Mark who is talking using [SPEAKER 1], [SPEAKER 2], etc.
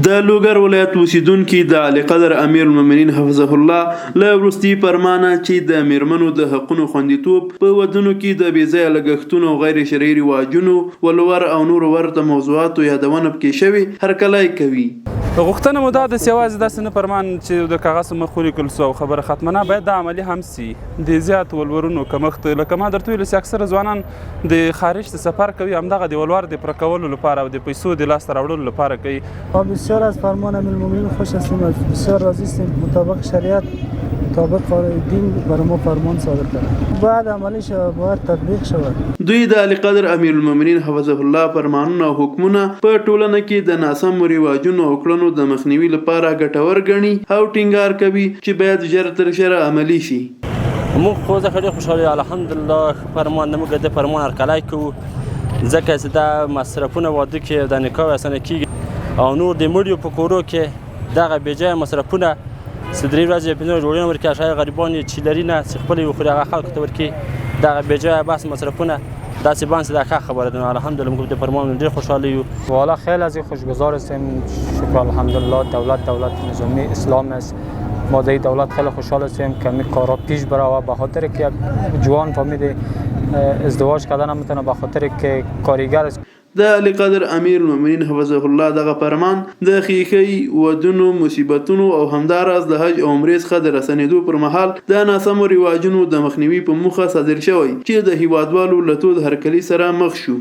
[SPEAKER 1] د لوګر ولایت اوسیدونکي د علي قدر امیر المؤمنین حفظه الله له وروستي فرمانه چې د میرمنو د حقونو خوندیتوب په ودونو کې د بې ځایه لګښتونو او غیر شرعي رواجونو ولور او نور ورته موضوعاتو یادونه پکې شوې هرکلی کوي.
[SPEAKER 2] غوښتنه مو دا ده چې یوازې داسې نه فرمان چې د کاغذ مخ ولیکل سو او خبره ختمه نه، باید دا عملي هم سي. د زیات ولورونو کمښت لکه ما درته ویلي چې اکثره ځوانان د خارج ته سفر کوي، همدغه د ولور د پوره کولو لپاره او د پیسو د لاسته راوړلو لپاره کوي.
[SPEAKER 3] بسیار از فرمان امیرالمؤمنین خوش هستیم، بسیار راضی هستیم. مطابق شریعت مطابق دین برای ما فرمان صادر کرد، باید عملی شود، باید تطبیق شود.
[SPEAKER 1] دوی د علي قدر امیر المؤمنین حفظه الله فرمانونه او حکمونه په ټولنه کې د ناسمو رواجونو او کړنو د مخنیوي لپاره ګټور ګڼي او ټینګار کوي چې باید ژر تر ژره عملي شي.
[SPEAKER 4] موږ خو زه ډېر خوشحاله یم، الحمدلله فرمان نه موږ د فرمان هرکلی کوو، ځکه چې دا مصرفونه واده کې د نکاح اسانه کېږي او نور د مړیو په کورو کې دغه بېځایه مصرفونه چې درې ورځې یا پنځه ډوډۍ نه ورکوي، اشغال غریبان یې چې لري نه چې خپل یې وخوري هغه خلکو ته ورکوي، دغه بېځایه بحث مصرفونه داسې بانس دا ښه خبره ده. الحمدلله موږ د فرمان ډېر خوشحاله یو.
[SPEAKER 5] والا خیلی از این خوشگذار هستیم، شکر الحمدلله. دولت نظامی اسلام است، ما در دولت خیلی خوشحال هستیم که این کارا پیش بره، به خاطر که جوان فهمید ازدواج کردن نمیتونه، به خاطر که کارگر است.
[SPEAKER 1] د علي قدر امیر المؤمنین حفظه الله دغه فرمان د ښیښۍ ودونو مصیبتونو او همداراز د حج او عمرې څخه د رسنېدو پر مهال د ناسمو رواجونو د مخنیوي په موخه صادر شوی چې د هیوادوالو له تود هرکلي سره مخ شو.